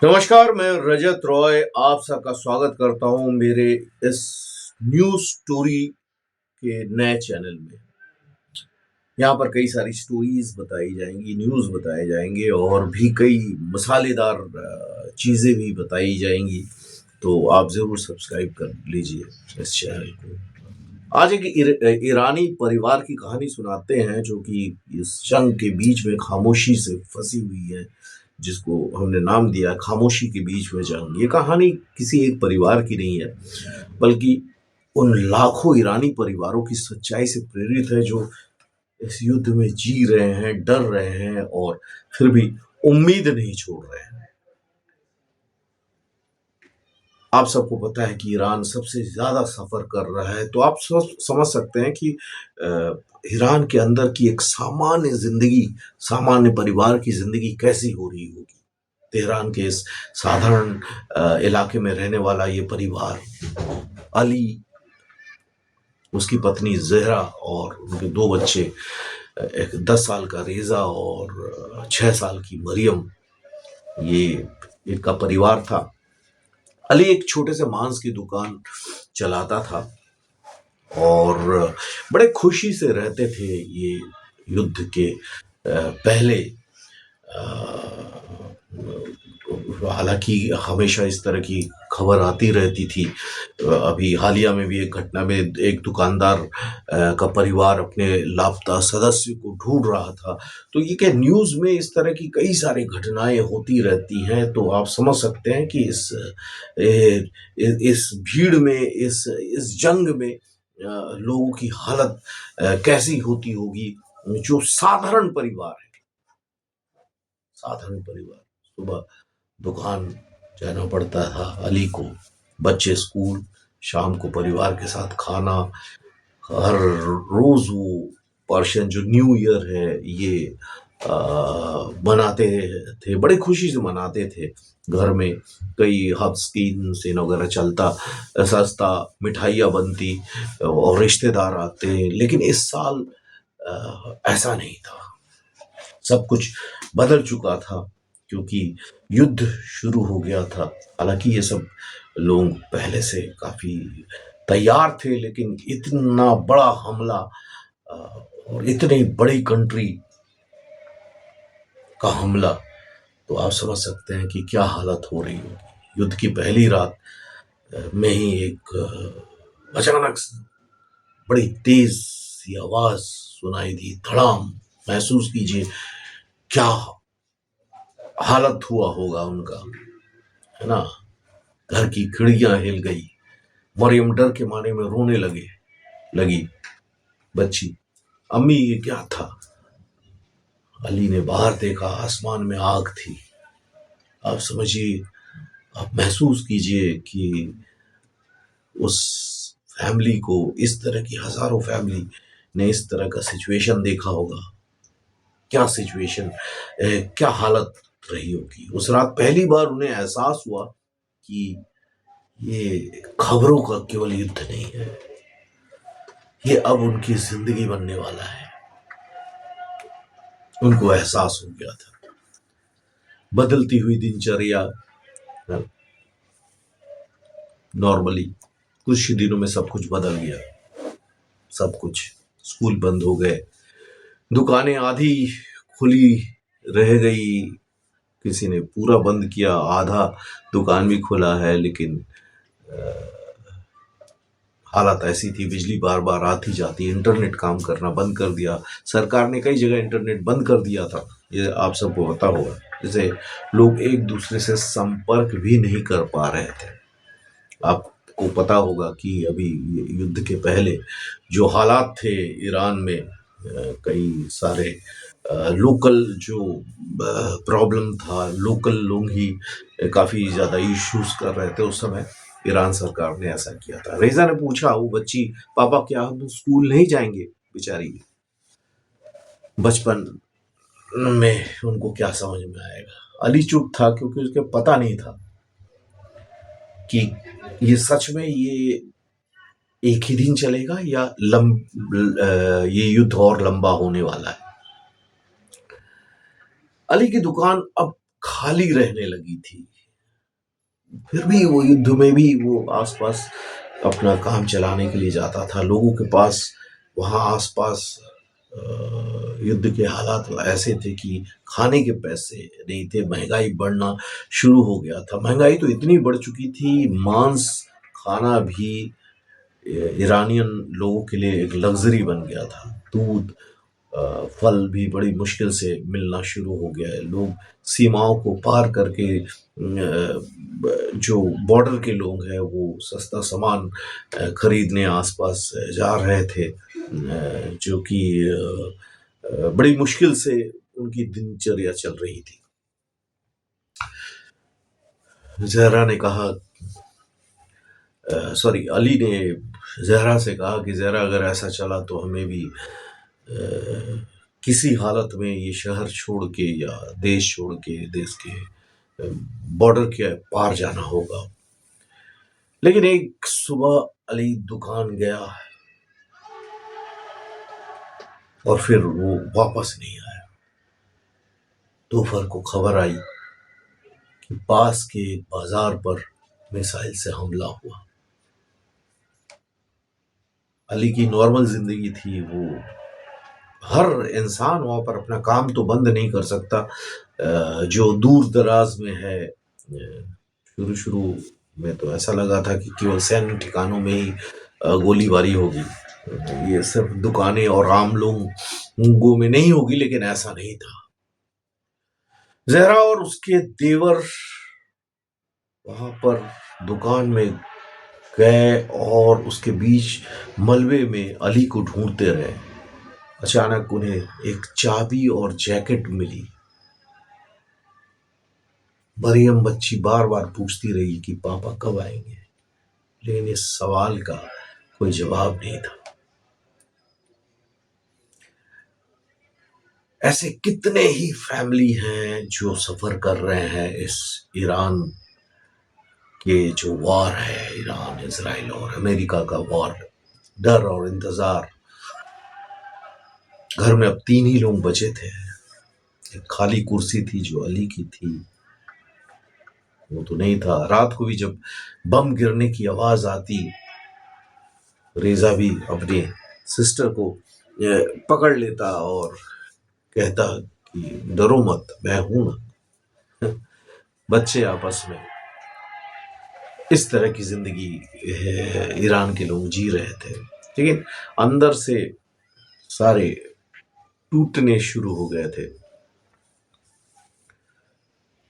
नमस्कार, मैं रजत रॉय आप सबका स्वागत करता हूं मेरे इस न्यूज़ स्टोरी के नए चैनल में। यहाँ पर कई सारी स्टोरीज बताई जाएंगी, न्यूज़ बताए जाएंगे और भी कई मसालेदार चीज़ें भी बताई जाएंगी। तो आप ज़रूर सब्सक्राइब कर लीजिए इस चैनल को। आज एक ईरानी परिवार की कहानी सुनाते हैं जो कि इस जंग के बीच में खामोशी से फंसी हुई है, जिसको हमने नाम दिया खामोशी के बीच में जंग। ये कहानी किसी एक परिवार की नहीं है, बल्कि उन लाखों ईरानी परिवारों की सच्चाई से प्रेरित है जो इस युद्ध में जी रहे हैं, डर रहे हैं और फिर भी उम्मीद नहीं छोड़ रहे हैं। आप सबको पता है कि ईरान सबसे ज्यादा सफर कर रहा है, तो आप समझ सकते हैं कि ईरान के अंदर की एक सामान्य जिंदगी, सामान्य परिवार की जिंदगी कैसी हो रही होगी। तेहरान के इस साधारण इलाके में रहने वाला ये परिवार, अली, उसकी पत्नी जहरा और उनके दो बच्चे, एक 10 साल का रेजा और 6 साल की मरियम, ये इनका परिवार था। अली एक छोटे से मांस की दुकान चलाता था और बड़े खुशी से रहते थे ये युद्ध के पहले। हालांकि हमेशा इस तरह की खबर आती रहती थी। अभी हालिया में भी एक घटना में एक दुकानदार का परिवार अपने लापता सदस्य को ढूंढ रहा था। तो ये क्या न्यूज़ में इस तरह की कई सारी घटनाएं होती रहती हैं, तो आप समझ सकते हैं कि इस भीड़ में, इस जंग में लोगों की हालत कैसी होती होगी। जो साधारण परिवार है, साधारण परिवार, सुबह दुकान जाना पड़ता था अली को, बच्चे स्कूल, शाम को परिवार के साथ खाना। हर रोज वो पर्शियन जो न्यू ईयर है ये मनाते थे, बड़े खुशी से मनाते थे। घर में कई हब्स्कीन सीन वगैरह चलता, सस्ता मिठाइयाँ बनती और रिश्तेदार आते। लेकिन इस साल ऐसा नहीं था, सब कुछ बदल चुका था क्योंकि युद्ध शुरू हो गया था। हालांकि ये सब लोग पहले से काफी तैयार थे, लेकिन इतना बड़ा हमला और इतनी बड़ी कंट्री का हमला, तो आप समझ सकते हैं कि क्या हालत हो रही होगी। युद्ध की पहली रात में ही एक अचानक बड़ी तेज सी आवाज सुनाई दी, धड़ाम। महसूस कीजिए क्या हालत हुआ होगा उनका, है ना। घर की खिड़कियां हिल गई, मरियम डर के मारे में रोने लगी बच्ची। अम्मी ये क्या था? अली ने बाहर देखा, आसमान में आग थी। आप समझिए, आप महसूस कीजिए कि उस फैमिली को, इस तरह की हजारों फैमिली ने इस तरह का सिचुएशन देखा होगा। क्या सिचुएशन, क्या हालत रही होगी उस रात। पहली बार उन्हें एहसास हुआ कि ये खबरों का केवल युद्ध नहीं है, ये अब उनकी जिंदगी बनने वाला है। उनको एहसास हो गया था। बदलती हुई दिनचर्या, नॉर्मली कुछ ही दिनों में सब कुछ बदल गया। सब कुछ, स्कूल बंद हो गए, दुकानें आधी खुली रह गई, किसी ने पूरा बंद किया, आधा दुकान भी खुला है। लेकिन हालत ऐसी थी, बिजली बार बार आती जाती, इंटरनेट काम करना बंद कर दिया। सरकार ने कई जगह इंटरनेट बंद कर दिया था, ये आप सबको पता होगा। जैसे लोग एक दूसरे से संपर्क भी नहीं कर पा रहे थे। आपको पता होगा कि अभी युद्ध के पहले जो हालात थे ईरान में, कई सारे लोकल जो प्रॉब्लम था, लोकल लोग ही काफी ज्यादा इश्यूज कर रहे थे उस समय। ईरान सरकार ने ऐसा किया था। रेजा ने पूछा, वो बच्ची, पापा क्या हम स्कूल नहीं जाएंगे? बेचारी, बचपन में उनको क्या समझ में आएगा। अली चुप था क्योंकि उसके पता नहीं था कि ये सच में ये एक ही दिन चलेगा या ये युद्ध और लंबा होने वाला है। अली की दुकान अब खाली रहने लगी थी। फिर भी वो युद्ध में भी वो आसपास अपना काम चलाने के लिए जाता था। लोगों के पास वहाँ आसपास युद्ध के हालात ऐसे थे कि खाने के पैसे नहीं थे। महंगाई बढ़ना शुरू हो गया था। महंगाई तो इतनी बढ़ चुकी थी, मांस खाना भी ईरानियन लोगों के लिए एक लग्जरी बन गया था। दूध, फल भी बड़ी मुश्किल से मिलना शुरू हो गया है। लोग सीमाओं को पार करके जो बॉर्डर के लोग हैं वो सस्ता सामान खरीदने आसपास जा रहे थे, जो कि बड़ी मुश्किल से उनकी दिनचर्या चल रही थी। जहरा ने कहा, सॉरी, अली ने जहरा से कहा कि जहरा, अगर ऐसा चला तो हमें भी किसी हालत में ये शहर छोड़ के या देश छोड़ के, देश के बॉर्डर के पार जाना होगा। लेकिन एक सुबह अली दुकान गया और फिर वो वापस नहीं आया। दोपहर को खबर आई कि पास के एक बाजार पर मिसाइल से हमला हुआ। अली की नॉर्मल जिंदगी थी। वो हर इंसान वहां पर अपना काम तो बंद नहीं कर सकता। जो दूर दराज में है, शुरू शुरू में तो ऐसा लगा था कि केवल सैन्य ठिकानों में ही गोलीबारी होगी, ये सिर्फ दुकानें और आम लोगों में नहीं होगी, लेकिन ऐसा नहीं था। जहरा और उसके देवर वहां पर दुकान में गए और उसके बीच मलबे में अली को ढूंढते रहे। अचानक उन्हें एक चाबी और जैकेट मिली। मरियम बच्ची बार बार पूछती रही कि पापा कब आएंगे, लेकिन इस सवाल का कोई जवाब नहीं था। ऐसे कितने ही फैमिली हैं जो सफर कर रहे हैं इस ईरान के जो वॉर है, ईरान इजराइल और अमेरिका का वॉर। डर और इंतजार। घर में अब 3 ही लोग बचे थे। एक खाली कुर्सी थी जो अली की थी, वो तो नहीं था। रात को भी जब बम गिरने की आवाज आती, रेजा भी अपने सिस्टर को पकड़ लेता और कहता कि डरो मत, मैं हूं ना। बच्चे आपस में इस तरह की जिंदगी ईरान के लोग जी रहे थे, लेकिन अंदर से सारे टूटने शुरू हो गए थे।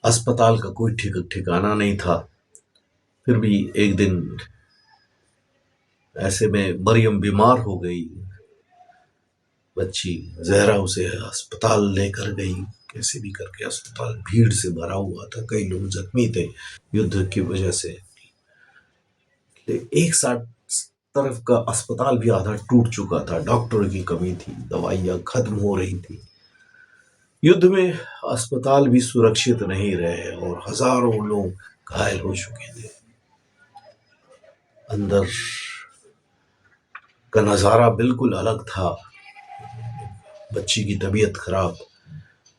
अस्पताल का कोई ठिकाना नहीं था। फिर भी एक दिन ऐसे में मरियम बीमार हो गई। बच्ची जहरा उसे अस्पताल लेकर गई। कैसे भी करके अस्पताल भीड़ से भरा हुआ था, कई लोग जख्मी थे युद्ध की वजह से। एक साथ तरफ का अस्पताल भी आधा टूट चुका था। डॉक्टर की कमी थी, दवाइयां खत्म हो रही थी। युद्ध में अस्पताल भी सुरक्षित नहीं रहे और हजारों लोग घायल हो चुके थे। अंदर का नजारा बिल्कुल अलग था। बच्ची की तबीयत खराब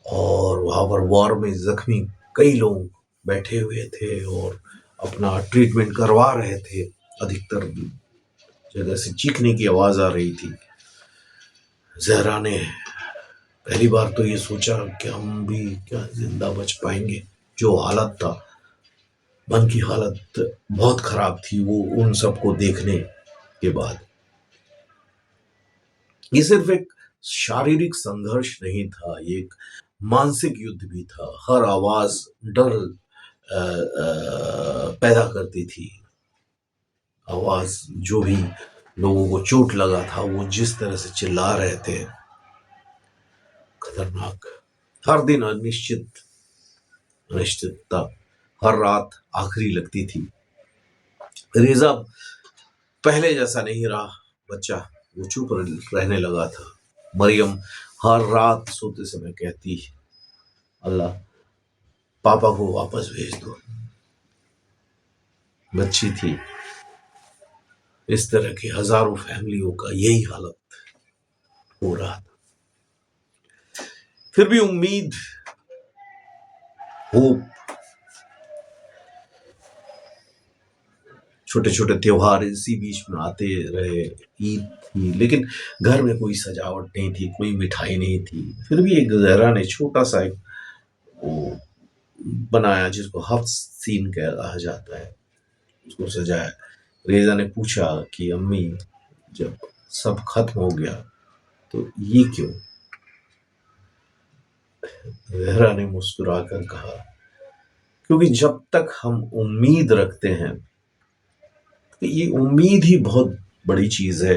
और वहां पर वॉर में जख्मी कई लोग बैठे हुए थे और अपना ट्रीटमेंट करवा रहे थे। अधिकतर जगह से चीखने की आवाज आ रही थी। जहरा ने पहली बार तो ये सोचा कि हम भी क्या जिंदा बच पाएंगे। जो हालत था, मन की हालत बहुत खराब थी वो उन सबको देखने के बाद। ये सिर्फ एक शारीरिक संघर्ष नहीं था, ये एक मानसिक युद्ध भी था। हर आवाज डर पैदा करती थी। आवाज, जो भी लोगों को चोट लगा था वो जिस तरह से चिल्ला रहे थे, खतरनाक। हर दिन अनिश्चितता, हर रात आखिरी लगती थी। रेजा पहले जैसा नहीं रहा। बच्चा वो चुप रहने लगा था। मरियम हर रात सोते समय कहती, अल्लाह पापा को वापस भेज दो। बच्ची थी। इस तरह की हजारों फैमिलियों का यही हालत हो रहा था। फिर भी उम्मीद, होप छोटे छोटे त्योहार इसी बीच में आते रहे। ईद थी लेकिन घर में कोई सजावट नहीं थी, कोई मिठाई नहीं थी। फिर भी एक जहरा ने छोटा सा एक वो बनाया जिसको हफ्स सीन कहा जाता है, उसको सजाया। रेजा ने पूछा कि अम्मी, जब सब खत्म हो गया तो ये क्यों? जहरा ने मुस्कुराकर कहा, क्योंकि जब तक हम उम्मीद रखते हैं, तो ये उम्मीद ही बहुत बड़ी चीज है।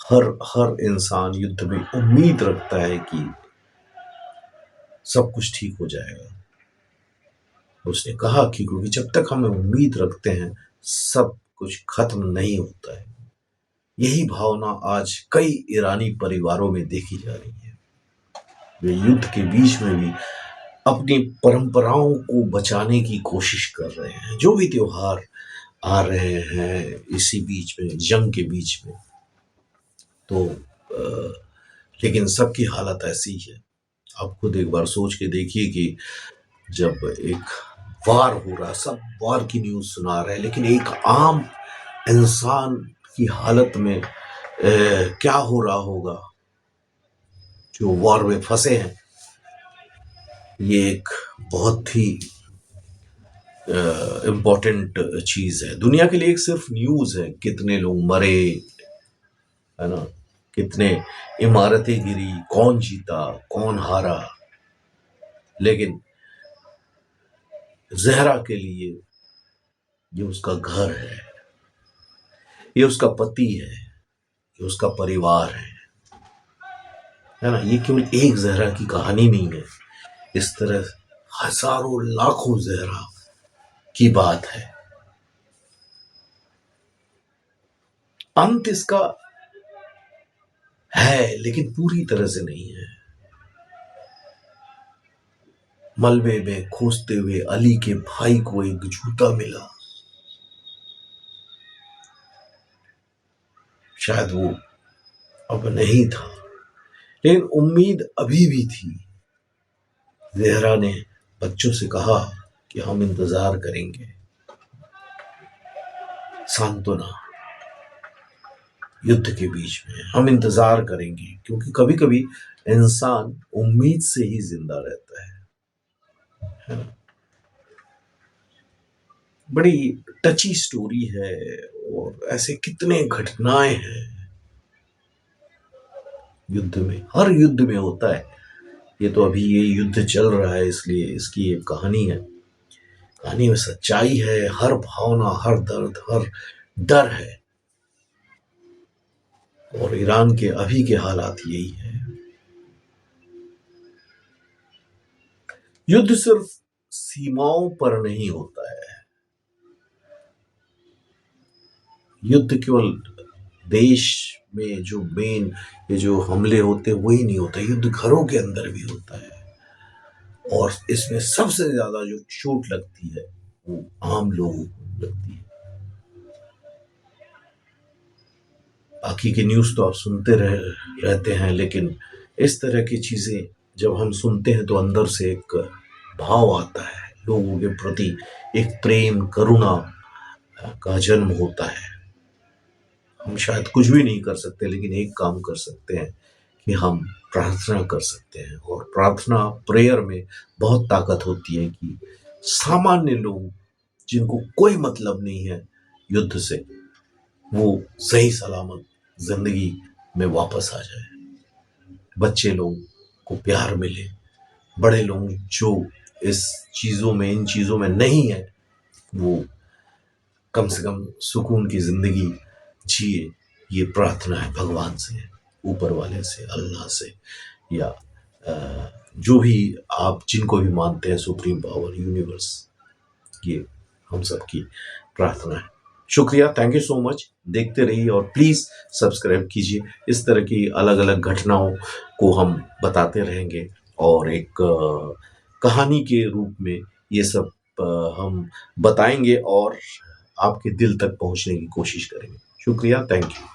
हर हर इंसान युद्ध में उम्मीद रखता है कि सब कुछ ठीक हो जाएगा। उसने कहा कि क्योंकि जब तक हम उम्मीद रखते हैं, सब कुछ खत्म नहीं होता है। यही भावना आज कई ईरानी परिवारों में देखी जा रही है। वे युद्ध के बीच में भी अपनी परंपराओं को बचाने की कोशिश कर रहे हैं। जो भी त्योहार आ रहे हैं इसी बीच में, जंग के बीच में, तो लेकिन सबकी हालत ऐसी है। आप खुद एक बार सोच के देखिए कि जब एक वार हो रहा, सब वार की न्यूज सुना रहे हैं, लेकिन एक आम इंसान की हालत में क्या हो रहा होगा जो वार में फंसे हैं। ये एक बहुत ही इम्पोर्टेंट चीज है दुनिया के लिए। एक सिर्फ न्यूज है, कितने लोग मरे, है ना, कितने इमारतें गिरी, कौन जीता कौन हारा, लेकिन जहरा के लिए ये उसका घर है, ये उसका पति है, ये उसका परिवार है ना। ये केवल एक जहरा की कहानी नहीं है, इस तरह हजारों लाखों जहरा की बात है। अंत इसका है लेकिन पूरी तरह से नहीं है। मलबे में खोजते हुए अली के भाई को एक जूता मिला, शायद वो अब नहीं था, लेकिन उम्मीद अभी भी थी। जहरा ने बच्चों से कहा कि हम इंतजार करेंगे। सांत्वना, युद्ध के बीच में हम इंतजार करेंगे, क्योंकि कभी कभी इंसान उम्मीद से ही जिंदा रहता है ना। बड़ी टची स्टोरी है और ऐसे कितने घटनाएं हैं युद्ध में, हर युद्ध में होता है। ये तो अभी ये युद्ध चल रहा है इसलिए इसकी एक कहानी है। कहानी में सच्चाई है, हर भावना, हर दर्द, हर डर है। और ईरान के अभी के हालात यही है। युद्ध सिर्फ सीमाओं पर नहीं होता है, युद्ध केवल देश में जो मेन ये जो हमले होते हैं वही नहीं होता, युद्ध घरों के अंदर भी होता है। और इसमें सबसे ज्यादा जो चोट लगती है वो आम लोगों को लगती है। बाकी की न्यूज तो आप सुनते रहते हैं, लेकिन इस तरह की चीजें जब हम सुनते हैं तो अंदर से एक भाव आता है, लोगों के प्रति एक प्रेम करुणा का जन्म होता है। हम शायद कुछ भी नहीं कर सकते, लेकिन एक काम कर सकते हैं कि हम प्रार्थना कर सकते हैं। और प्रार्थना, प्रेयर में बहुत ताकत होती है कि सामान्य लोग जिनको कोई मतलब नहीं है युद्ध से, वो सही सलामत जिंदगी में वापस आ जाए। बच्चे लोग को प्यार मिले, बड़े लोग जो इस चीजों में, इन चीजों में नहीं है, वो कम से कम सुकून की जिंदगी जिए। ये प्रार्थना है भगवान से, ऊपर वाले से, अल्लाह से, या जो भी आप जिनको भी मानते हैं, सुप्रीम पावर, यूनिवर्स, ये हम सबकी प्रार्थना है। शुक्रिया, थैंक यू सो मच। देखते रहिए और प्लीज सब्सक्राइब कीजिए। इस तरह की अलग अलग घटनाओं को हम बताते रहेंगे और एक कहानी के रूप में ये सब हम बताएंगे और आपके दिल तक पहुंचने की कोशिश करेंगे। शुक्रिया, थैंक यू।